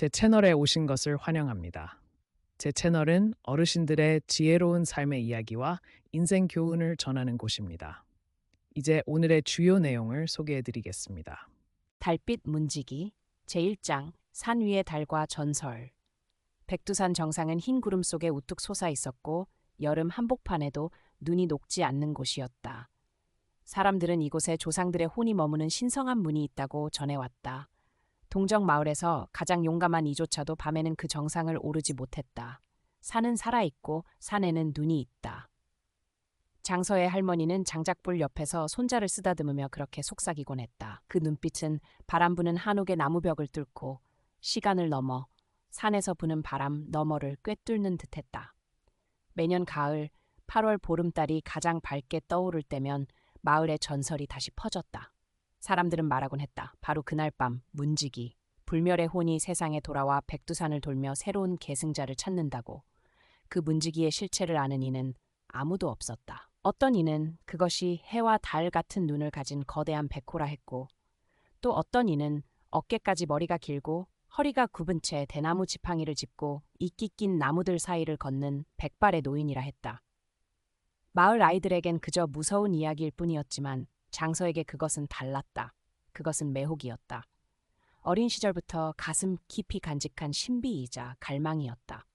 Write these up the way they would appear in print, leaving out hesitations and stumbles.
제 채널에 오신 것을 환영합니다. 제 채널은 어르신들의 지혜로운 삶의 이야기와 인생 교훈을 전하는 곳입니다. 이제 오늘의 주요 내용을 소개해 드리겠습니다. 달빛 문지기 제1장 산 위의 달과 전설. 백두산 정상은 흰 구름 속에 우뚝 솟아 있었고 여름 한복판에도 눈이 녹지 않는 곳이었다. 사람들은 이곳에 조상들의 혼이 머무는 신성한 문이 있다고 전해왔다. 동정 마을에서 가장 용감한 이조차도 밤에는 그 정상을 오르지 못했다. 산은 살아있고 산에는 눈이 있다. 장서의 할머니는 장작불 옆에서 손자를 쓰다듬으며 그렇게 속삭이곤 했다. 그 눈빛은 바람 부는 한옥의 나무벽을 뚫고 시간을 넘어 산에서 부는 바람 너머를 꿰뚫는 듯했다. 매년 가을 8월 보름달이 가장 밝게 떠오를 때면 마을의 전설이 다시 퍼졌다. 사람들은 말하곤 했다. 바로 그날 밤 문지기, 불멸의 혼이 세상에 돌아와 백두산을 돌며 새로운 계승자를 찾는다고. 그 문지기의 실체를 아는 이는 아무도 없었다. 어떤 이는 그것이 해와 달 같은 눈을 가진 거대한 백호라 했고, 또 어떤 이는 어깨까지 머리가 길고 허리가 굽은 채 대나무 지팡이를 짚고 이끼 낀 나무들 사이를 걷는 백발의 노인이라 했다. 마을 아이들에겐 그저 무서운 이야기일 뿐이었지만 장서에게 그것은 달랐다. 그것은 매혹이었다. 어린 시절부터 가슴 깊이 간직한 신비이자 갈망이었다.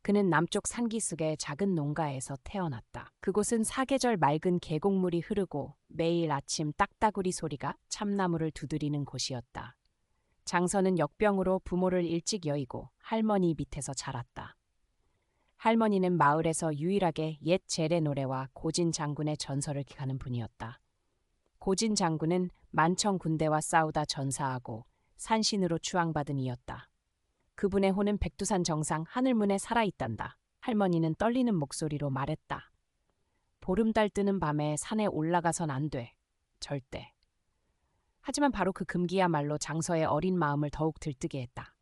그는 남쪽 산기슭의 작은 농가에서 태어났다. 그곳은 사계절 맑은 계곡물이 흐르고 매일 아침 딱따구리 소리가 참나무를 두드리는 곳이었다. 장서는 역병으로 부모를 일찍 여의고 할머니 밑에서 자랐다. 할머니는 마을에서 유일하게 옛 제래 노래와 고진 장군의 전설을 기하는 분이었다. 고진 장군은 만청 군대와 싸우다 전사하고 산신으로 추앙받은 이였다. 그분의 혼은 백두산 정상 하늘문에 살아있단다. 할머니는 떨리는 목소리로 말했다. 보름달 뜨는 밤에 산에 올라가선 안 돼. 절대. 하지만 바로 그 금기야말로 장서의 어린 마음을 더욱 들뜨게 했다.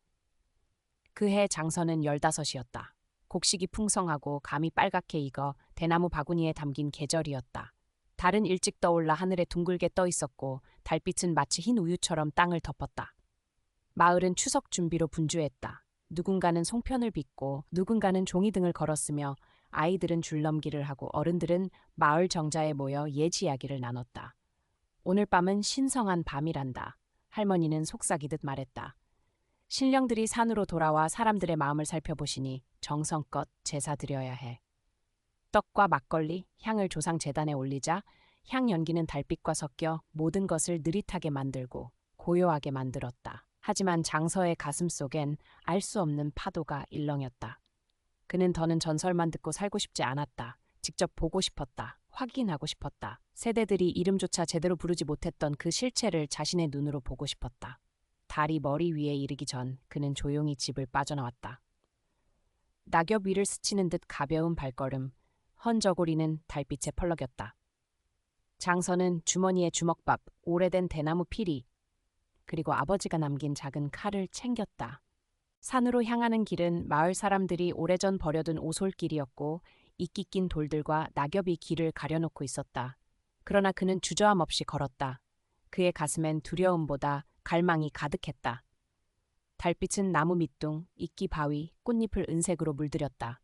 그해 장서는 15이었다. 곡식이 풍성하고 감이 빨갛게 익어 대나무 바구니에 담긴 계절이었다. 달은 일찍 떠올라 하늘에 둥글게 떠 있었고 달빛은 마치 흰 우유처럼 땅을 덮었다. 마을은 추석 준비로 분주했다. 누군가는 송편을 빚고 누군가는 종이등을 걸었으며 아이들은 줄넘기를 하고 어른들은 마을 정자에 모여 옛 이야기를 나눴다. 오늘 밤은 신성한 밤이란다. 할머니는 속삭이듯 말했다. 신령들이 산으로 돌아와 사람들의 마음을 살펴보시니 정성껏 제사 드려야 해. 떡과 막걸리, 향을 조상 제단에 올리자 향 연기는 달빛과 섞여 모든 것을 느릿하게 만들고 고요하게 만들었다. 하지만 장서의 가슴 속엔 알 수 없는 파도가 일렁였다. 그는 더는 전설만 듣고 살고 싶지 않았다. 직접 보고 싶었다. 확인하고 싶었다. 세대들이 이름조차 제대로 부르지 못했던 그 실체를 자신의 눈으로 보고 싶었다. 달이 머리 위에 이르기 전 그는 조용히 집을 빠져나왔다. 낙엽 위를 스치는 듯 가벼운 발걸음, 헌저고리는 달빛에 펄럭였다. 장서는 주머니에 주먹밥, 오래된 대나무 피리, 그리고 아버지가 남긴 작은 칼을 챙겼다. 산으로 향하는 길은 마을 사람들이 오래전 버려둔 오솔길이었고 이끼 낀 돌들과 낙엽이 길을 가려놓고 있었다. 그러나 그는 주저함 없이 걸었다. 그의 가슴엔 두려움보다 갈망이 가득했다. 달빛은 나무 밑둥, 이끼 바위, 꽃잎을 은색으로 물들였다.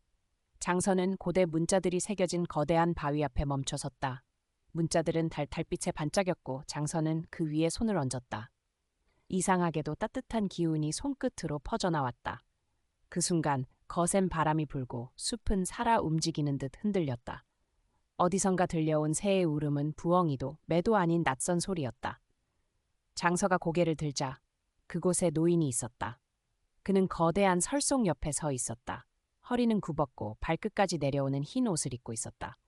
장서는 고대 문자들이 새겨진 거대한 바위 앞에 멈춰섰다. 문자들은 달빛에 반짝였고 장서는 그 위에 손을 얹었다. 이상하게도 따뜻한 기운이 손끝으로 퍼져나왔다. 그 순간 거센 바람이 불고 숲은 살아 움직이는 듯 흔들렸다. 어디선가 들려온 새의 울음은 부엉이도 매도 아닌 낯선 소리였다. 장서가 고개를 들자 그곳에 노인이 있었다. 그는 거대한 설송 옆에 서 있었다. 허리는 굽었고 발끝까지 내려오는 흰 옷을 입고 있었다.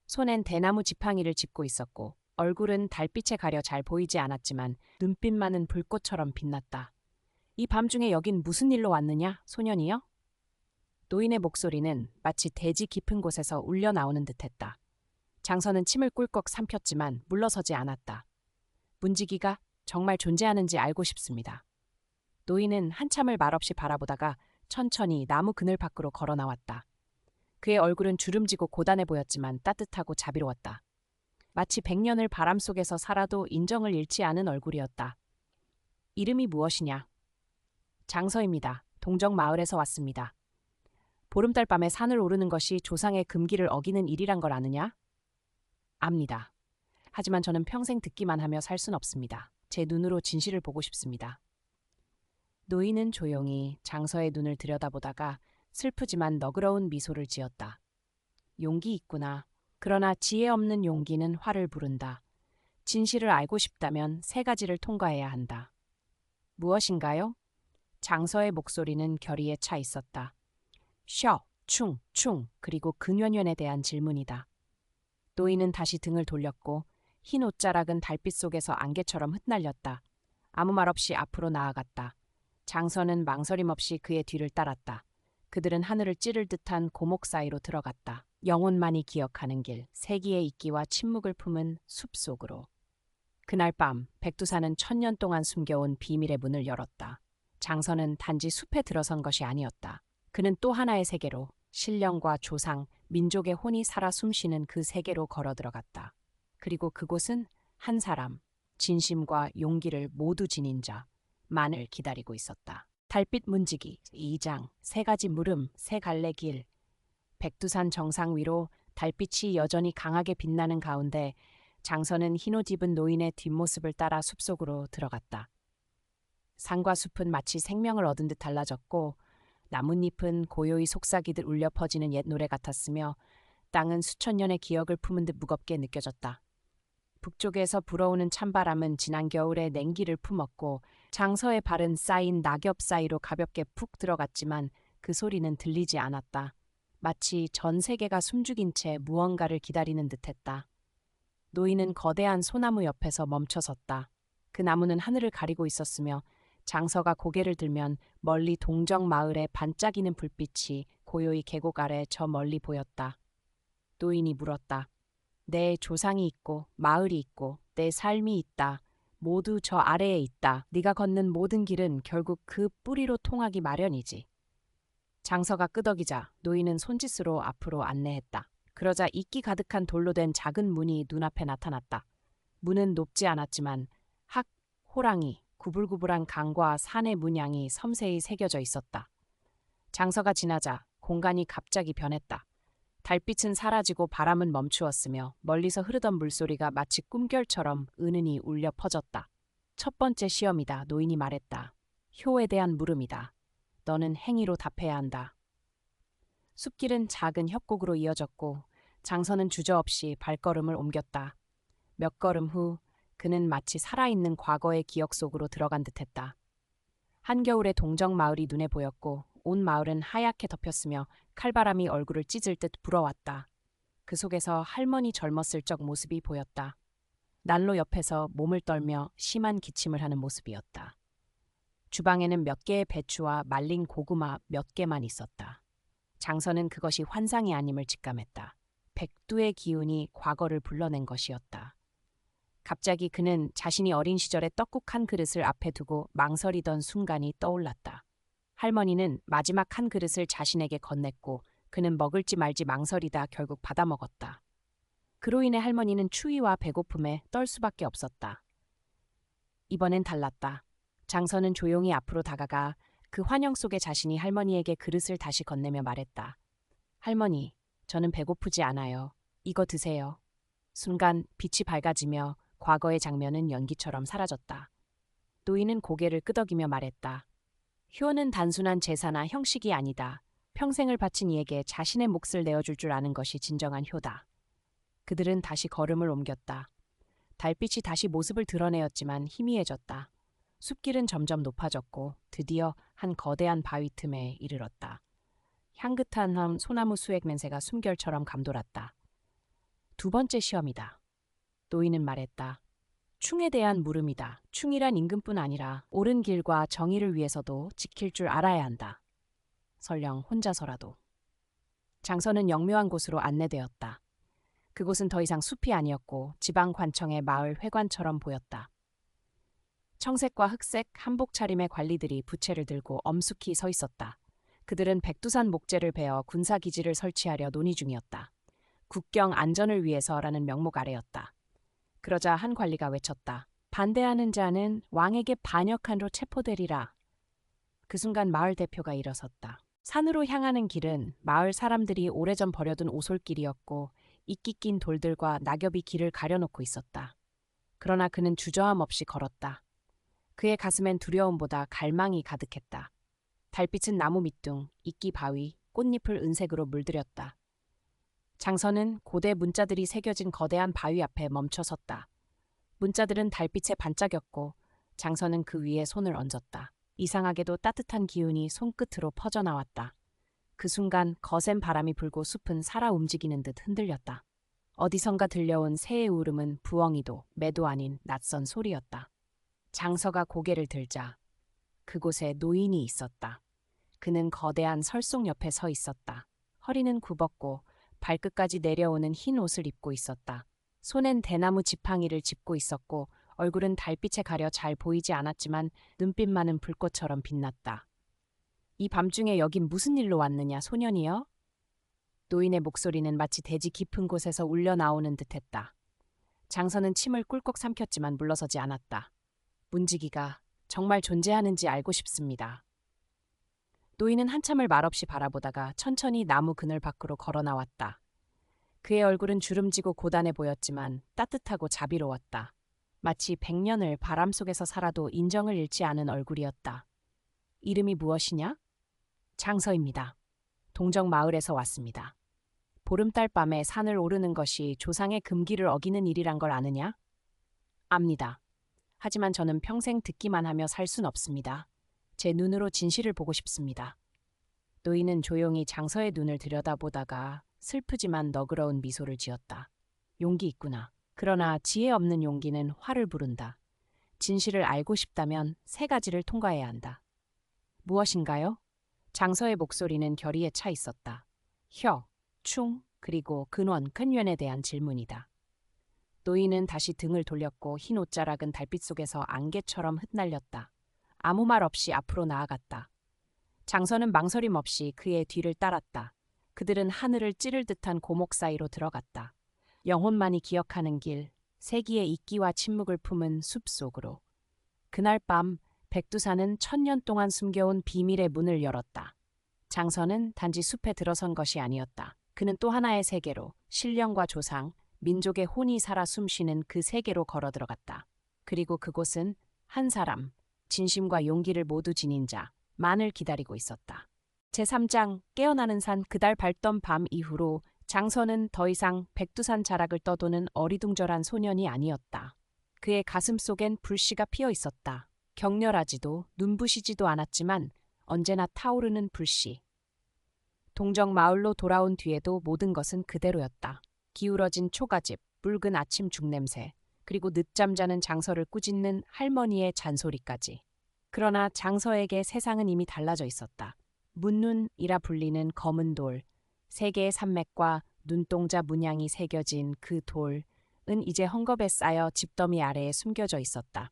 손엔 대나무 지팡이를 짚고 있었고 얼굴은 달빛에 가려 잘 보이지 않았지만 눈빛만은 불꽃처럼 빛났다. 이 밤중에 여긴 무슨 일로 왔느냐, 소년이여? 노인의 목소리는 마치 대지 깊은 곳에서 울려 나오는 듯했다. 장서는 침을 꿀꺽 삼켰지만 물러서지 않았다. 문지기가 정말 존재하는지 알고 싶습니다. 노인은 한참을 말없이 바라보다가 천천히 나무 그늘 밖으로 걸어 나왔다. 그의 얼굴은 주름지고 고단해 보였지만 따뜻하고 자비로웠다. 마치 100년을 바람 속에서 살아도 인정을 잃지 않은 얼굴이었다. 이름이 무엇이냐? 장서입니다. 동정 마을에서 왔습니다. 보름달 밤에 산을 오르는 것이 조상의 금기를 어기는 일이란 걸 아느냐? 압니다. 하지만 저는 평생 듣기만 하며 살 순 없습니다. 제 눈으로 진실을 보고 싶습니다. 노인은 조용히 장서의 눈을 들여다보다가 슬프지만 너그러운 미소를 지었다. 용기 있구나. 그러나 지혜 없는 용기는 화를 부른다. 진실을 알고 싶다면 세 가지를 통과해야 한다. 무엇인가요? 장서의 목소리는 결의에 차 있었다. 쉬어, 충, 그리고 근원연에 대한 질문이다. 노인은 다시 등을 돌렸고 흰 옷자락은 달빛 속에서 안개처럼 흩날렸다. 아무 말 없이 앞으로 나아갔다. 장서는 망설임 없이 그의 뒤를 따랐다. 그들은 하늘을 찌를 듯한 고목 사이로 들어갔다. 영혼만이 기억하는 길, 세기의 이끼와 침묵을 품은 숲 속으로. 그날 밤 백두산은 1000년 동안 숨겨온 비밀의 문을 열었다. 장서는 단지 숲에 들어선 것이 아니었다. 그는 또 하나의 세계로, 신령과 조상, 민족의 혼이 살아 숨쉬는 그 세계로 걸어 들어갔다. 그리고 그곳은 한 사람, 진심과 용기를 모두 지닌 자, 만을 기다리고 있었다. 달빛 문지기, 2장, 세 가지 물음, 세 갈래 길. 백두산 정상 위로 달빛이 여전히 강하게 빛나는 가운데 장서는 흰옷 입은 노인의 뒷모습을 따라 숲속으로 들어갔다. 산과 숲은 마치 생명을 얻은 듯 달라졌고 나뭇잎은 고요히 속삭이듯 울려 퍼지는 옛 노래 같았으며 땅은 수천 년의 기억을 품은 듯 무겁게 느껴졌다. 북쪽에서 불어오는 찬바람은 지난 겨울의 냉기를 품었고 장서의 발은 쌓인 낙엽 사이로 가볍게 푹 들어갔지만 그 소리는 들리지 않았다. 마치 전 세계가 숨죽인 채 무언가를 기다리는 듯했다. 노인은 거대한 소나무 옆에서 멈춰섰다. 그 나무는 하늘을 가리고 있었으며 장서가 고개를 들면 멀리 동정 마을의 반짝이는 불빛이 고요히 계곡 아래 저 멀리 보였다. 노인이 물었다. 내 조상이 있고 마을이 있고 내 삶이 있다. 모두 저 아래에 있다. 네가 걷는 모든 길은 결국 그 뿌리로 통하기 마련이지. 장서가 끄덕이자 노인은 손짓으로 앞으로 안내했다. 그러자 이끼 가득한 돌로 된 작은 문이 눈앞에 나타났다. 문은 높지 않았지만 학, 호랑이, 구불구불한 강과 산의 문양이 섬세히 새겨져 있었다. 장서가 지나자 공간이 갑자기 변했다. 달빛은 사라지고 바람은 멈추었으며 멀리서 흐르던 물소리가 마치 꿈결처럼 은은히 울려 퍼졌다. 첫 번째 시험이다. 노인이 말했다. 효에 대한 물음이다. 너는 행위로 답해야 한다. 숲길은 작은 협곡으로 이어졌고 장서는 주저없이 발걸음을 옮겼다. 몇 걸음 후 그는 마치 살아있는 과거의 기억 속으로 들어간 듯했다. 한겨울의 동정 마을이 눈에 보였고 온 마을은 하얗게 덮였으며 칼바람이 얼굴을 찢을 듯 불어왔다. 그 속에서 할머니 젊었을 적 모습이 보였다. 난로 옆에서 몸을 떨며 심한 기침을 하는 모습이었다. 주방에는 몇 개의 배추와 말린 고구마 몇 개만 있었다. 장서는 그것이 환상이 아님을 직감했다. 백두의 기운이 과거를 불러낸 것이었다. 갑자기 그는 자신이 어린 시절에 떡국 한 그릇을 앞에 두고 망설이던 순간이 떠올랐다. 할머니는 마지막 한 그릇을 자신에게 건넸고 그는 먹을지 말지 망설이다 결국 받아먹었다. 그로 인해 할머니는 추위와 배고픔에 떨 수밖에 없었다. 이번엔 달랐다. 장서는 조용히 앞으로 다가가 그 환영 속에 자신이 할머니에게 그릇을 다시 건네며 말했다. 할머니, 저는 배고프지 않아요. 이거 드세요. 순간 빛이 밝아지며 과거의 장면은 연기처럼 사라졌다. 노인은 고개를 끄덕이며 말했다. 효는 단순한 제사나 형식이 아니다. 평생을 바친 이에게 자신의 몫을 내어줄 줄 아는 것이 진정한 효다. 그들은 다시 걸음을 옮겼다. 달빛이 다시 모습을 드러내었지만 희미해졌다. 숲길은 점점 높아졌고 드디어 한 거대한 바위 틈에 이르렀다. 향긋한 소나무 수액 냄새가 숨결처럼 감돌았다. 두 번째 시험이다. 노인은 말했다. 충에 대한 물음이다. 충이란 임금뿐 아니라 옳은 길과 정의를 위해서도 지킬 줄 알아야 한다. 설령 혼자서라도. 장서는 영묘한 곳으로 안내되었다. 그곳은 더 이상 숲이 아니었고 지방관청의 마을 회관처럼 보였다. 청색과 흑색 한복 차림의 관리들이 부채를 들고 엄숙히 서 있었다. 그들은 백두산 목재를 베어 군사기지를 설치하려 논의 중이었다. 국경 안전을 위해서라는 명목 아래였다. 그러자 한 관리가 외쳤다. 반대하는 자는 왕에게 반역한로 체포되리라. 그 순간 마을 대표가 일어섰다. 산으로 향하는 길은 마을 사람들이 오래전 버려둔 오솔길이었고 이끼 낀 돌들과 낙엽이 길을 가려놓고 있었다. 그러나 그는 주저함 없이 걸었다. 그의 가슴엔 두려움보다 갈망이 가득했다. 달빛은 나무 밑둥, 이끼 바위, 꽃잎을 은색으로 물들였다. 장서는 고대 문자들이 새겨진 거대한 바위 앞에 멈춰 섰다. 문자들은 달빛에 반짝였고 장서는 그 위에 손을 얹었다. 이상하게도 따뜻한 기운이 손끝으로 퍼져나왔다. 그 순간 거센 바람이 불고 숲은 살아 움직이는 듯 흔들렸다. 어디선가 들려온 새의 울음은 부엉이도 매도 아닌 낯선 소리였다. 장서가 고개를 들자 그곳에 노인이 있었다. 그는 거대한 설송 옆에 서 있었다. 허리는 굽었고 발끝까지 내려오는 흰 옷을 입고 있었다. 손엔 대나무 지팡이를 짚고 있었고 얼굴은 달빛에 가려 잘 보이지 않았지만 눈빛만은 불꽃처럼 빛났다. 이 밤중에 여긴 무슨 일로 왔느냐, 소년이여? 노인의 목소리는 마치 대지 깊은 곳에서 울려 나오는 듯했다. 장서는 침을 꿀꺽 삼켰지만 물러서지 않았다. 문지기가 정말 존재하는지 알고 싶습니다. 노인은 한참을 말없이 바라보다가 천천히 나무 그늘 밖으로 걸어 나왔다. 그의 얼굴은 주름지고 고단해 보였지만 따뜻하고 자비로웠다. 마치 100년을 바람 속에서 살아도 인정을 잃지 않은 얼굴이었다. 이름이 무엇이냐? 장서입니다. 동정 마을에서 왔습니다. 보름달 밤에 산을 오르는 것이 조상의 금기를 어기는 일이란 걸 아느냐? 압니다. 하지만 저는 평생 듣기만 하며 살 순 없습니다. 제 눈으로 진실을 보고 싶습니다. 노인은 조용히 장서의 눈을 들여다보다가 슬프지만 너그러운 미소를 지었다. 용기 있구나. 그러나 지혜 없는 용기는 화를 부른다. 진실을 알고 싶다면 3가지를 통과해야 한다. 무엇인가요? 장서의 목소리는 결의에 차 있었다. 혀, 충, 그리고 근원, 근원에 대한 질문이다. 노인은 다시 등을 돌렸고 흰 옷자락은 달빛 속에서 안개처럼 흩날렸다. 아무 말 없이 앞으로 나아갔다. 장서는 망설임 없이 그의 뒤를 따랐다. 그들은 하늘을 찌를 듯한 고목 사이로 들어갔다. 영혼만이 기억하는 길, 세기의 이끼와 침묵을 품은 숲 속으로. 그날 밤 백두산은 1000년 동안 숨겨온 비밀의 문을 열었다. 장서는 단지 숲에 들어선 것이 아니었다. 그는 또 하나의 세계로, 신령과 조상, 민족의 혼이 살아 숨쉬는 그 세계로 걸어 들어갔다. 그리고 그곳은 한 사람, 진심과 용기를 모두 지닌 자만을 기다리고 있었다. 제3장 깨어나는 산. 그달 밝던 밤 이후로 장서는 더 이상 백두산 자락을 떠도는 어리둥절한 소년이 아니었다. 그의 가슴 속엔 불씨가 피어 있었다. 격렬하지도 눈부시지도 않았지만 언제나 타오르는 불씨. 동정 마을로 돌아온 뒤에도 모든 것은 그대로였다. 기울어진 초가집, 붉은 아침 죽냄새, 그리고 늦잠 자는 장서를 꾸짖는 할머니의 잔소리까지. 그러나 장서에게 세상은 이미 달라져 있었다. 문눈이라 불리는 검은 돌, 3개의 산맥과 눈동자 문양이 새겨진 그 돌은 이제 헝겊에 쌓여 집더미 아래에 숨겨져 있었다.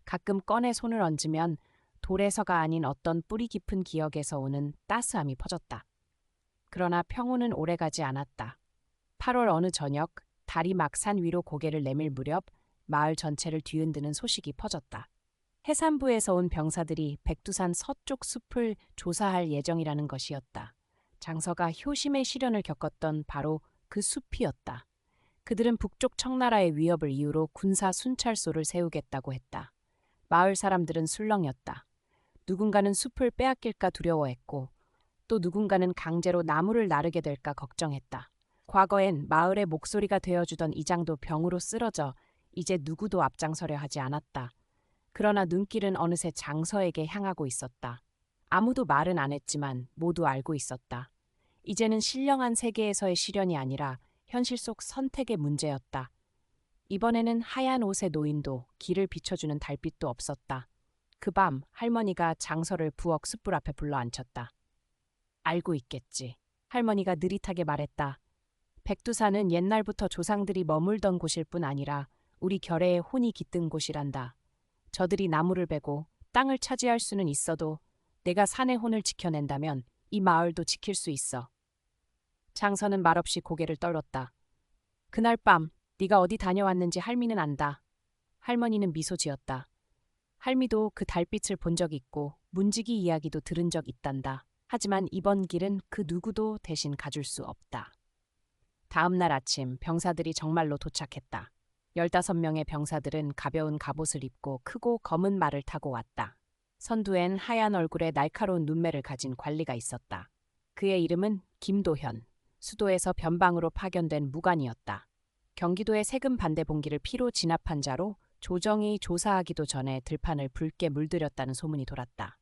가끔 꺼내 손을 얹으면 돌에서가 아닌 어떤 뿌리 깊은 기억에서 오는 따스함이 퍼졌다. 그러나 평온은 오래가지 않았다. 8월 어느 저녁, 달이 막 산 위로 고개를 내밀 무렵 마을 전체를 뒤흔드는 소식이 퍼졌다. 해산부에서 온 병사들이 백두산 서쪽 숲을 조사할 예정이라는 것이었다. 장서가 효심의 시련을 겪었던 바로 그 숲이었다. 그들은 북쪽 청나라의 위협을 이유로 군사 순찰소를 세우겠다고 했다. 마을 사람들은 술렁였다. 누군가는 숲을 빼앗길까 두려워했고 또 누군가는 강제로 나무를 나르게 될까 걱정했다. 과거엔 마을의 목소리가 되어주던 이장도 병으로 쓰러져 이제 누구도 앞장서려 하지 않았다. 그러나 눈길은 어느새 장서에게 향하고 있었다. 아무도 말은 안 했지만 모두 알고 있었다. 이제는 신령한 세계에서의 시련이 아니라 현실 속 선택의 문제였다. 이번에는 하얀 옷의 노인도 길을 비춰주는 달빛도 없었다. 그 밤 할머니가 장서를 부엌 숯불 앞에 불러 앉혔다. 알고 있겠지. 할머니가 느릿하게 말했다. 백두산은 옛날부터 조상들이 머물던 곳일 뿐 아니라 우리 결의의 혼이 깃든 곳이란다. 저들이 나무를 베고 땅을 차지할 수는 있어도 내가 산의 혼을 지켜낸다면 이 마을도 지킬 수 있어. 장서는 말없이 고개를 떨었다. 그날 밤 네가 어디 다녀왔는지 할미는 안다. 할머니는 미소 지었다. 할미도 그 달빛을 본 적 있고 문지기 이야기도 들은 적 있단다. 하지만 이번 길은 그 누구도 대신 가줄 수 없다. 다음 날 아침 병사들이 정말로 도착했다. 15명의 병사들은 가벼운 갑옷을 입고 크고 검은 말을 타고 왔다. 선두엔 하얀 얼굴에 날카로운 눈매를 가진 관리가 있었다. 그의 이름은 김도현, 수도에서 변방으로 파견된 무관이었다. 경기도의 세금 반대 봉기를 피로 진압한 자로 조정이 조사하기도 전에 들판을 붉게 물들였다는 소문이 돌았다.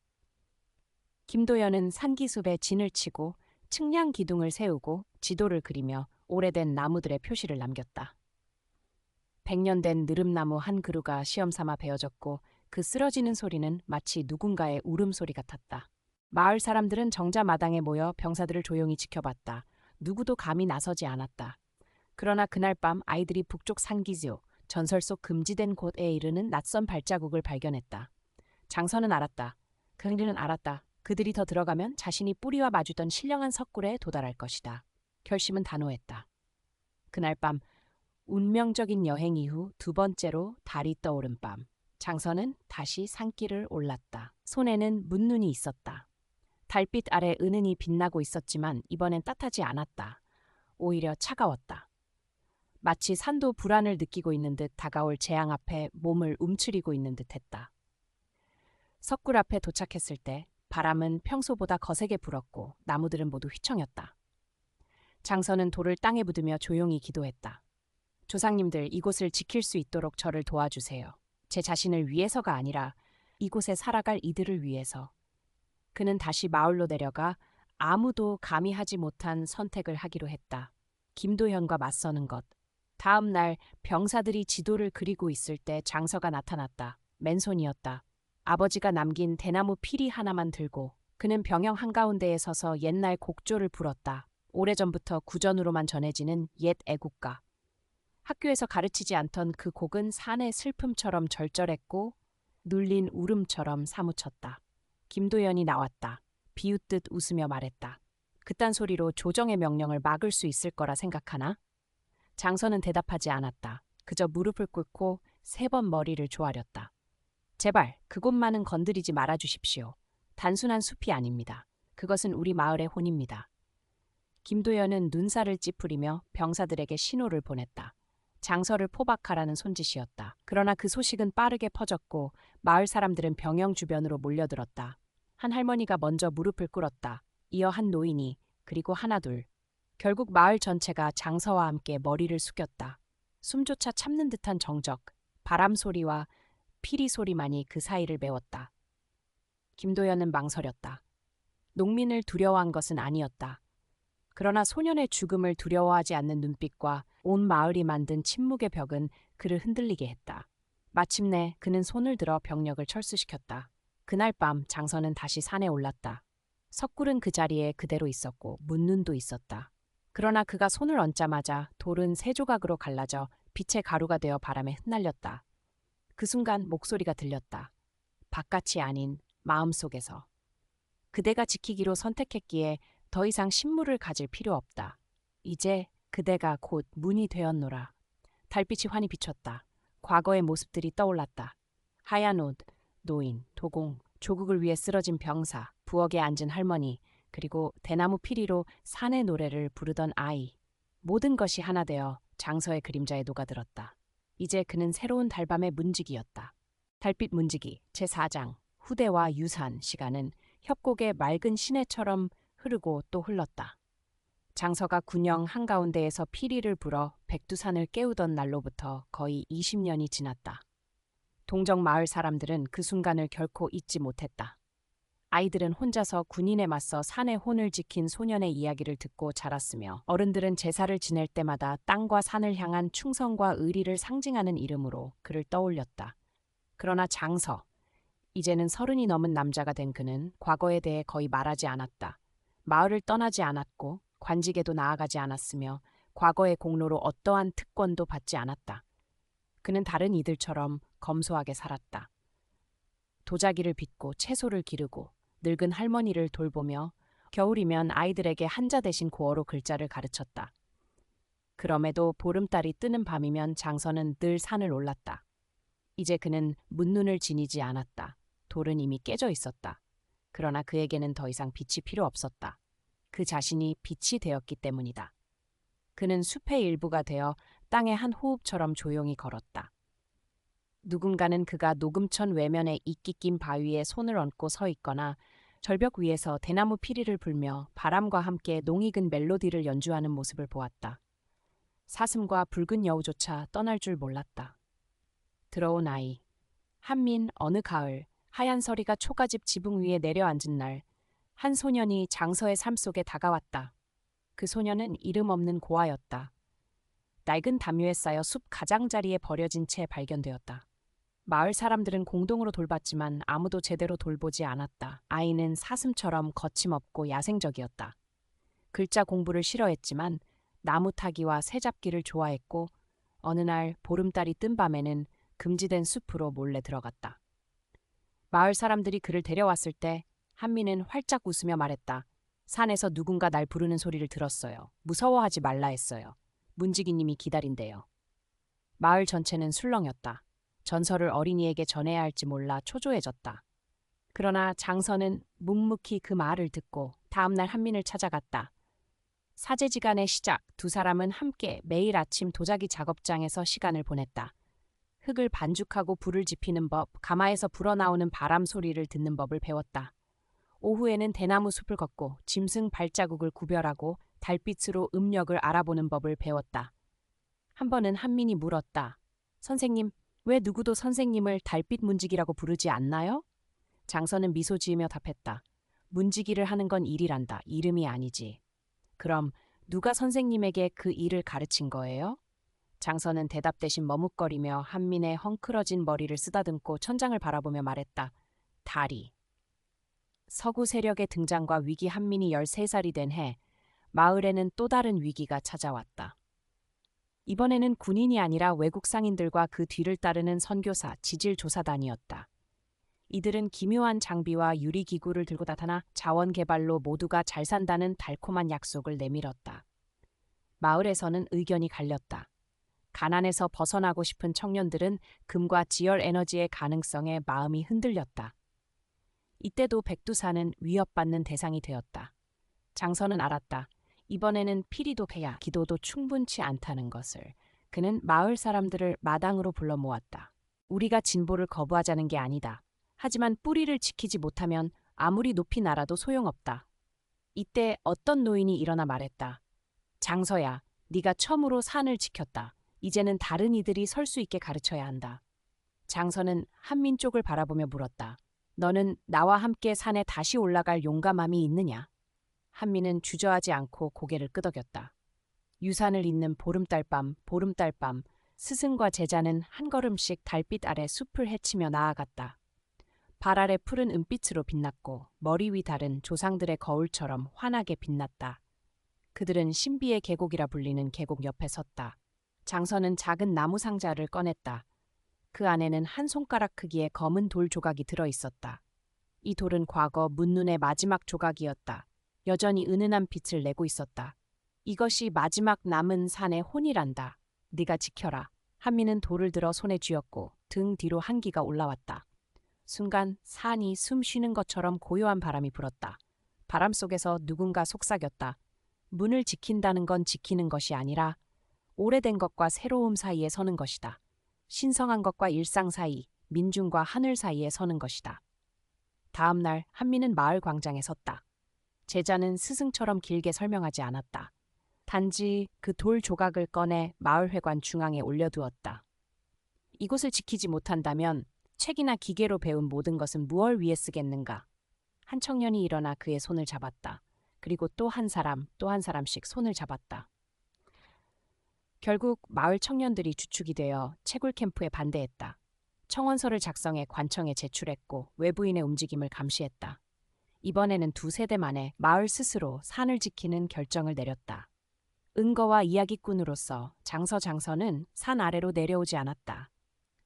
김도현은 산기슭에 진을 치고 측량 기둥을 세우고 지도를 그리며 오래된 나무들의 표시를 남겼다. 100년 된 느릅나무 한 그루가 시험삼아 베어졌고 그 쓰러지는 소리는 마치 누군가의 울음소리 같았다. 마을 사람들은 정자 마당에 모여 병사들을 조용히 지켜봤다. 누구도 감히 나서지 않았다. 그러나 그날 밤 아이들이 북쪽 산기슭, 전설 속 금지된 곳에 이르는 낯선 발자국을 발견했다. 장선은 알았다. 그들은 알았다. 그들이 더 들어가면 자신이 뿌리와 마주던 신령한 석굴에 도달할 것이다. 결심은 단호했다. 그날 밤 운명적인 여행 이후 두 번째로 달이 떠오른 밤, 장선은 다시 산길을 올랐다. 손에는 문눈이 있었다. 달빛 아래 은은히 빛나고 있었지만 이번엔 따뜻하지 않았다. 오히려 차가웠다. 마치 산도 불안을 느끼고 있는 듯 다가올 재앙 앞에 몸을 움츠리고 있는 듯했다. 석굴 앞에 도착했을 때 바람은 평소보다 거세게 불었고 나무들은 모두 휘청였다. 장선은 돌을 땅에 묻으며 조용히 기도했다. 조상님들, 이곳을 지킬 수 있도록 저를 도와주세요. 제 자신을 위해서가 아니라 이곳에 살아갈 이들을 위해서. 그는 다시 마을로 내려가 아무도 감히 하지 못한 선택을 하기로 했다. 김도현과 맞서는 것. 다음 날 병사들이 지도를 그리고 있을 때 장서가 나타났다. 맨손이었다. 아버지가 남긴 대나무 피리 하나만 들고 그는 병영 한가운데에 서서 옛날 곡조를 불었다. 오래전부터 구전으로만 전해지는 옛 애국가. 학교에서 가르치지 않던 그 곡은 산의 슬픔처럼 절절했고 눌린 울음처럼 사무쳤다. 김도연이 나왔다. 비웃듯 웃으며 말했다. 그딴 소리로 조정의 명령을 막을 수 있을 거라 생각하나? 장선은 대답하지 않았다. 그저 무릎을 꿇고 3번 머리를 조아렸다. 제발 그곳만은 건드리지 말아주십시오. 단순한 숲이 아닙니다. 그것은 우리 마을의 혼입니다. 김도연은 눈살을 찌푸리며 병사들에게 신호를 보냈다. 장서를 포박하라는 손짓이었다. 그러나 그 소식은 빠르게 퍼졌고 마을 사람들은 병영 주변으로 몰려들었다. 한 할머니가 먼저 무릎을 꿇었다. 이어 한 노인이, 그리고 하나 둘. 결국 마을 전체가 장서와 함께 머리를 숙였다. 숨조차 참는 듯한 정적, 바람 소리와 피리 소리만이 그 사이를 메웠다. 김도연은 망설였다. 농민을 두려워한 것은 아니었다. 그러나 소년의 죽음을 두려워하지 않는 눈빛과 온 마을이 만든 침묵의 벽은 그를 흔들리게 했다. 마침내 그는 손을 들어 병력을 철수시켰다. 그날 밤 장선은 다시 산에 올랐다. 석굴은 그 자리에 그대로 있었고 문눈도 있었다. 그러나 그가 손을 얹자마자 돌은 3조각으로 갈라져 빛의 가루가 되어 바람에 흩날렸다. 그 순간 목소리가 들렸다. 바깥이 아닌 마음속에서. 그대가 지키기로 선택했기에 더 이상 신물을 가질 필요 없다. 이제 그대가 곧 문이 되었노라. 달빛이 환히 비쳤다. 과거의 모습들이 떠올랐다. 하얀 옷, 노인, 도공, 조국을 위해 쓰러진 병사, 부엌에 앉은 할머니, 그리고 대나무 피리로 산의 노래를 부르던 아이. 모든 것이 하나 되어 장서의 그림자에 녹아들었다. 이제 그는 새로운 달밤의 문지기였다. 달빛 문지기 제4장 후대와 유산 시간은 협곡의 맑은 시내처럼 흐르고 또 흘렀다. 장서가 군영 한가운데에서 피리를 불어 백두산을 깨우던 날로부터 거의 20년이 지났다. 동정 마을 사람들은 그 순간을 결코 잊지 못했다. 아이들은 혼자서 군인에 맞서 산의 혼을 지킨 소년의 이야기를 듣고 자랐으며 어른들은 제사를 지낼 때마다 땅과 산을 향한 충성과 의리를 상징하는 이름으로 그를 떠올렸다. 그러나 장서, 이제는 30이 넘은 남자가 된 그는 과거에 대해 거의 말하지 않았다. 마을을 떠나지 않았고 관직에도 나아가지 않았으며 과거의 공로로 어떠한 특권도 받지 않았다. 그는 다른 이들처럼 검소하게 살았다. 도자기를 빚고 채소를 기르고 늙은 할머니를 돌보며 겨울이면 아이들에게 한자 대신 고어로 글자를 가르쳤다. 그럼에도 보름달이 뜨는 밤이면 장서는 늘 산을 올랐다. 이제 그는 문눈을 지니지 않았다. 돌은 이미 깨져 있었다. 그러나 그에게는 더 이상 빛이 필요 없었다. 그 자신이 빛이 되었기 때문이다. 그는 숲의 일부가 되어 땅의 한 호흡처럼 조용히 걸었다. 누군가는 그가 녹음천 외면의 이끼 낀 바위에 손을 얹고 서 있거나 절벽 위에서 대나무 피리를 불며 바람과 함께 농익은 멜로디를 연주하는 모습을 보았다. 사슴과 붉은 여우조차 떠날 줄 몰랐다. 들어온 아이. 한민 어느 가을 하얀 서리가 초가집 지붕 위에 내려앉은 날, 한 소년이 장서의 삶 속에 다가왔다. 그 소년은 이름 없는 고아였다. 낡은 담요에 쌓여 숲 가장자리에 버려진 채 발견되었다. 마을 사람들은 공동으로 돌봤지만 아무도 제대로 돌보지 않았다. 아이는 사슴처럼 거침없고 야생적이었다. 글자 공부를 싫어했지만 나무 타기와 새 잡기를 좋아했고 어느 날 보름달이 뜬 밤에는 금지된 숲으로 몰래 들어갔다. 마을 사람들이 그를 데려왔을 때 한미는 활짝 웃으며 말했다. 산에서 누군가 날 부르는 소리를 들었어요. 무서워하지 말라 했어요. 문지기님이 기다린대요. 마을 전체는 술렁였다. 전설을 어린이에게 전해야 할지 몰라 초조해졌다. 그러나 장서는 묵묵히 그 말을 듣고 다음날 한민을 찾아갔다. 사제지간의 시작, 두 사람은 함께 매일 아침 도자기 작업장에서 시간을 보냈다. 흙을 반죽하고 불을 지피는 법, 가마에서 불어나오는 바람 소리를 듣는 법을 배웠다. 오후에는 대나무 숲을 걷고 짐승 발자국을 구별하고 달빛으로 음력을 알아보는 법을 배웠다. 한 번은 한민이 물었다. 선생님, 왜 누구도 선생님을 달빛 문지기라고 부르지 않나요? 장서는 미소 지으며 답했다. 문지기를 하는 건 일이란다. 이름이 아니지. 그럼 누가 선생님에게 그 일을 가르친 거예요? 장서는 대답 대신 머뭇거리며 한민의 헝클어진 머리를 쓰다듬고 천장을 바라보며 말했다. 달이. 서구 세력의 등장과 위기 한민이 13살이 된 해, 마을에는 또 다른 위기가 찾아왔다. 이번에는 군인이 아니라 외국 상인들과 그 뒤를 따르는 선교사, 지질조사단이었다. 이들은 기묘한 장비와 유리기구를 들고 나타나 자원 개발로 모두가 잘 산다는 달콤한 약속을 내밀었다. 마을에서는 의견이 갈렸다. 가난에서 벗어나고 싶은 청년들은 금과 지열 에너지의 가능성에 마음이 흔들렸다. 이때도 백두산은 위협받는 대상이 되었다. 장서는 알았다. 이번에는 피리도 배야 기도도 충분치 않다는 것을. 그는 마을 사람들을 마당으로 불러 모았다. 우리가 진보를 거부하자는 게 아니다. 하지만 뿌리를 지키지 못하면 아무리 높이 날아도 소용없다. 이때 어떤 노인이 일어나 말했다. 장서야, 네가 처음으로 산을 지켰다. 이제는 다른 이들이 설 수 있게 가르쳐야 한다. 장서는 한민 쪽을 바라보며 물었다. 너는 나와 함께 산에 다시 올라갈 용감함이 있느냐? 한민은 주저하지 않고 고개를 끄덕였다. 유산을 잇는 보름달밤, 보름달밤, 스승과 제자는 한 걸음씩 달빛 아래 숲을 헤치며 나아갔다. 발 아래 푸른 은빛으로 빛났고 머리 위 달은 조상들의 거울처럼 환하게 빛났다. 그들은 신비의 계곡이라 불리는 계곡 옆에 섰다. 장서는 작은 나무 상자를 꺼냈다. 그 안에는 한 손가락 크기의 검은 돌 조각이 들어 있었다. 이 돌은 과거 문눈의 마지막 조각이었다. 여전히 은은한 빛을 내고 있었다. 이것이 마지막 남은 산의 혼이란다. 네가 지켜라. 한미는 돌을 들어 손에 쥐었고 등 뒤로 한기가 올라왔다. 순간 산이 숨 쉬는 것처럼 고요한 바람이 불었다. 바람 속에서 누군가 속삭였다. 문을 지킨다는 건 지키는 것이 아니라 오래된 것과 새로움 사이에 서는 것이다. 신성한 것과 일상 사이, 민중과 하늘 사이에 서는 것이다. 다음 날 한미는 마을 광장에 섰다. 제자는 스승처럼 길게 설명하지 않았다. 단지 그 돌 조각을 꺼내 마을회관 중앙에 올려두었다. 이곳을 지키지 못한다면 책이나 기계로 배운 모든 것은 무얼 위해 쓰겠는가? 한 청년이 일어나 그의 손을 잡았다. 그리고 또 한 사람, 또 한 사람씩 손을 잡았다. 결국 마을 청년들이 주축이 되어 채굴 캠프에 반대했다. 청원서를 작성해 관청에 제출했고 외부인의 움직임을 감시했다. 이번에는 2세대 만에 마을 스스로 산을 지키는 결정을 내렸다. 은거와 이야기꾼으로서 장서는 산 아래로 내려오지 않았다.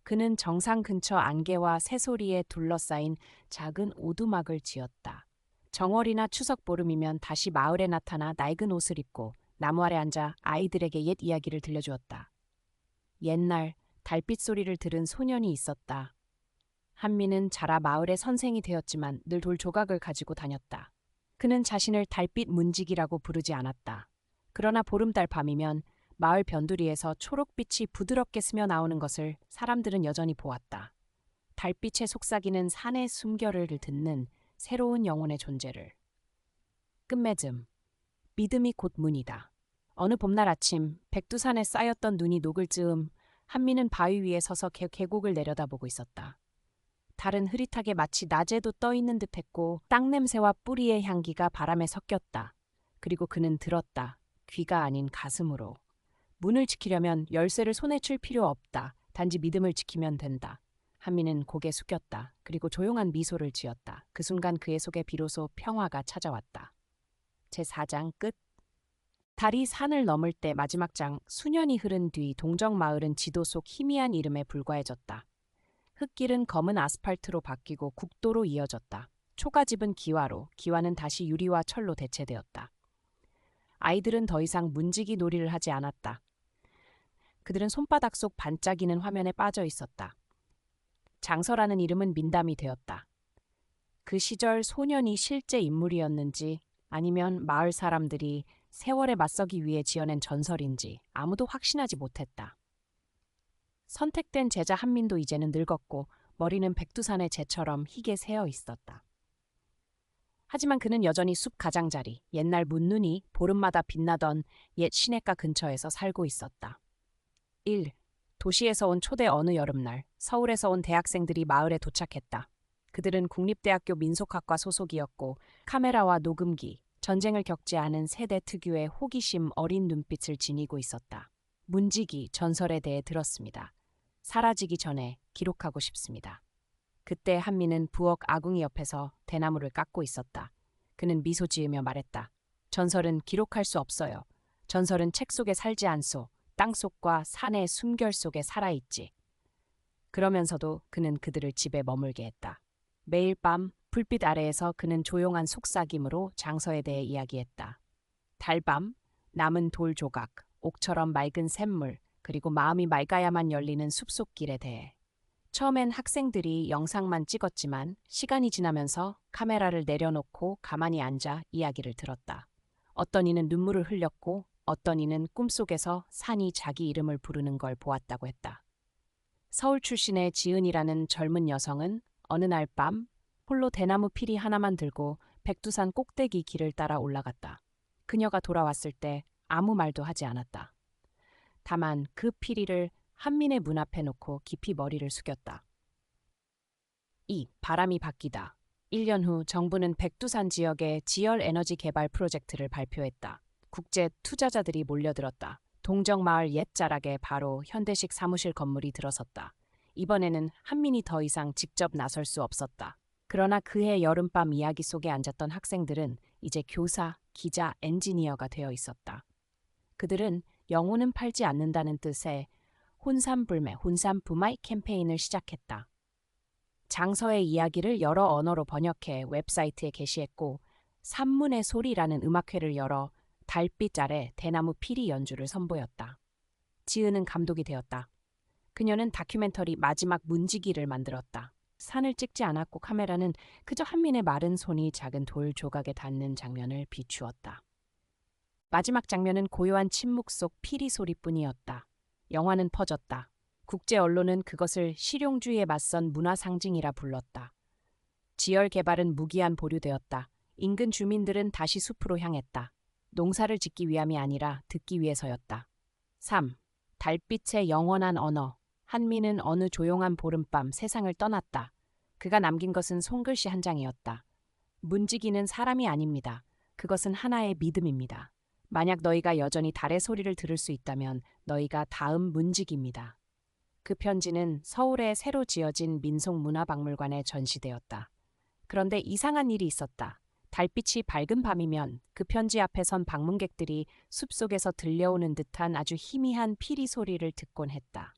그는 정상 근처 안개와 새소리에 둘러싸인 작은 오두막을 지었다. 정월이나 추석 보름이면 다시 마을에 나타나 낡은 옷을 입고 나무 아래 앉아 아이들에게 옛 이야기를 들려주었다. 옛날 달빛 소리를 들은 소년이 있었다. 한미는 자라 마을의 선생이 되었지만 늘 돌 조각을 가지고 다녔다. 그는 자신을 달빛 문지기라고 부르지 않았다. 그러나 보름달 밤이면 마을 변두리에서 초록빛이 부드럽게 스며 나오는 것을 사람들은 여전히 보았다. 달빛의 속삭이는 산의 숨결을 듣는 새로운 영혼의 존재를. 끝맺음. 믿음이 곧 문이다. 어느 봄날 아침 백두산에 쌓였던 눈이 녹을 즈음 한미는 바위 위에 서서 계곡을 내려다보고 있었다. 달은 흐릿하게 마치 낮에도 떠 있는 듯했고 땅 냄새와 뿌리의 향기가 바람에 섞였다. 그리고 그는 들었다. 귀가 아닌 가슴으로. 문을 지키려면 열쇠를 손에 쥘 필요 없다. 단지 믿음을 지키면 된다. 한미는 고개 숙였다. 그리고 조용한 미소를 지었다. 그 순간 그의 속에 비로소 평화가 찾아왔다. 제4장 끝. 달이 산을 넘을 때 마지막 장 수년이 흐른 뒤 동정마을은 지도 속 희미한 이름에 불과해졌다. 흙길은 검은 아스팔트로 바뀌고 국도로 이어졌다. 초가집은 기와로, 기와는 다시 유리와 철로 대체되었다. 아이들은 더 이상 문지기 놀이를 하지 않았다. 그들은 손바닥 속 반짝이는 화면에 빠져 있었다. 장서라는 이름은 민담이 되었다. 그 시절 소년이 실제 인물이었는지 아니면 마을 사람들이 세월에 맞서기 위해 지어낸 전설인지 아무도 확신하지 못했다. 선택된 제자 한민도 이제는 늙었고 머리는 백두산의 재처럼 희게 새어 있었다. 하지만 그는 여전히 숲 가장자리, 옛날 문눈이 보름마다 빛나던 옛 시냇가 근처에서 살고 있었다. 1. 도시에서 온 초대 어느 여름날, 서울에서 온 대학생들이 마을에 도착했다. 그들은 국립대학교 민속학과 소속이었고 카메라와 녹음기, 전쟁을 겪지 않은 세대 특유의 호기심 어린 눈빛을 지니고 있었다. 문지기 전설에 대해 들었습니다. 사라지기 전에 기록하고 싶습니다. 그때 한미는 부엌 아궁이 옆에서 대나무를 깎고 있었다. 그는 미소 지으며 말했다. 전설은 기록할 수 없어요. 전설은 책 속에 살지 않소. 땅속과 산의 숨결 속에 살아있지. 그러면서도 그는 그들을 집에 머물게 했다. 매일 밤 불빛 아래에서 그는 조용한 속삭임으로 장서에 대해 이야기했다. 달밤, 남은 돌 조각, 옥처럼 맑은 샘물, 그리고 마음이 맑아야만 열리는 숲속길에 대해. 처음엔 학생들이 영상만 찍었지만 시간이 지나면서 카메라를 내려놓고 가만히 앉아 이야기를 들었다. 어떤 이는 눈물을 흘렸고 어떤 이는 꿈속에서 산이 자기 이름을 부르는 걸 보았다고 했다. 서울 출신의 지은이라는 젊은 여성은 어느 날 밤 홀로 대나무 피리 하나만 들고 백두산 꼭대기 길을 따라 올라갔다. 그녀가 돌아왔을 때 아무 말도 하지 않았다. 다만 그 피리를 한민의 문 앞에 놓고 깊이 머리를 숙였다. 2. 바람이 바뀌다. 1년 후 정부는 백두산 지역의 지열 에너지 개발 프로젝트를 발표했다. 국제 투자자들이 몰려들었다. 동정마을 옛 자락에 바로 현대식 사무실 건물이 들어섰다. 이번에는 한민이 더 이상 직접 나설 수 없었다. 그러나 그해 여름밤 이야기 속에 앉았던 학생들은 이제 교사, 기자, 엔지니어가 되어 있었다. 그들은 영혼은 팔지 않는다는 뜻의 혼산불매, 혼산부마이 캠페인을 시작했다. 장서의 이야기를 여러 언어로 번역해 웹사이트에 게시했고 산문의 소리라는 음악회를 열어 달빛 아래 대나무 피리 연주를 선보였다. 지은은 감독이 되었다. 그녀는 다큐멘터리 마지막 문지기를 만들었다. 산을 찍지 않았고 카메라는 그저 한민의 마른 손이 작은 돌 조각에 닿는 장면을 비추었다. 마지막 장면은 고요한 침묵 속 피리 소리뿐이었다. 영화는 퍼졌다. 국제 언론은 그것을 실용주의에 맞선 문화 상징이라 불렀다. 지열 개발은 무기한 보류되었다. 인근 주민들은 다시 숲으로 향했다. 농사를 짓기 위함이 아니라 듣기 위해서였다. 3. 달빛의 영원한 언어. 한민은 어느 조용한 보름밤 세상을 떠났다. 그가 남긴 것은 손글씨 한 장이었다. 문지기는 사람이 아닙니다. 그것은 하나의 믿음입니다. 만약 너희가 여전히 달의 소리를 들을 수 있다면 너희가 다음 문지기입니다. 그 편지는 서울의 새로 지어진 민속문화박물관에 전시되었다. 그런데 이상한 일이 있었다. 달빛이 밝은 밤이면 그 편지 앞에 선 방문객들이 숲속에서 들려오는 듯한 아주 희미한 피리 소리를 듣곤 했다.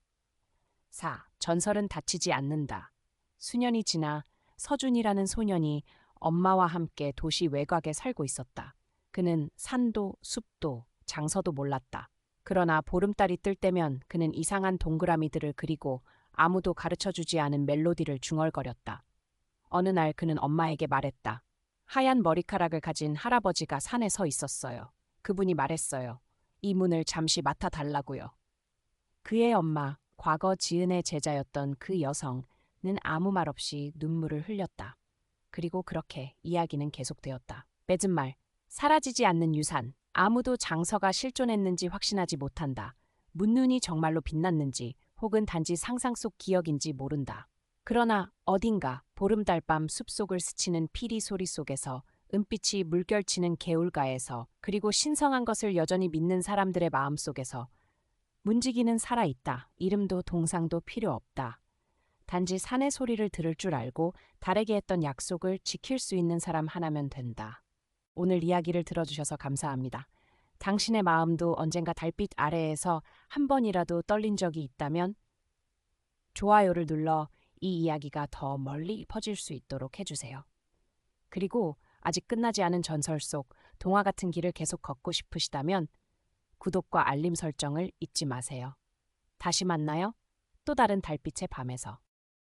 4. 전설은 다치지 않는다. 수년이 지나 서준이라는 소년이 엄마와 함께 도시 외곽에 살고 있었다. 그는 산도, 숲도, 장서도 몰랐다. 그러나 보름달이 뜰 때면 그는 이상한 동그라미들을 그리고 아무도 가르쳐주지 않은 멜로디를 중얼거렸다. 어느 날 그는 엄마에게 말했다. 하얀 머리카락을 가진 할아버지가 산에 서 있었어요. 그분이 말했어요. 이 문을 잠시 맡아달라고요. 그의 엄마, 과거 지은의 제자였던 그 여성은 아무 말 없이 눈물을 흘렸다. 그리고 그렇게 이야기는 계속되었다. 맺은 말, 사라지지 않는 유산. 아무도 장서가 실존했는지 확신하지 못한다. 문눈이 정말로 빛났는지 혹은 단지 상상 속 기억인지 모른다. 그러나 어딘가 보름달밤 숲속을 스치는 피리 소리 속에서 은빛이 물결치는 개울가에서 그리고 신성한 것을 여전히 믿는 사람들의 마음속에서 문지기는 살아있다. 이름도 동상도 필요 없다. 단지 산의 소리를 들을 줄 알고 달에게 했던 약속을 지킬 수 있는 사람 하나면 된다. 오늘 이야기를 들어주셔서 감사합니다. 당신의 마음도 언젠가 달빛 아래에서 한 번이라도 떨린 적이 있다면 좋아요를 눌러 이 이야기가 더 멀리 퍼질 수 있도록 해주세요. 그리고 아직 끝나지 않은 전설 속 동화 같은 길을 계속 걷고 싶으시다면 구독과 알림 설정을 잊지 마세요. 다시 만나요. 또 다른 달빛의 밤에서.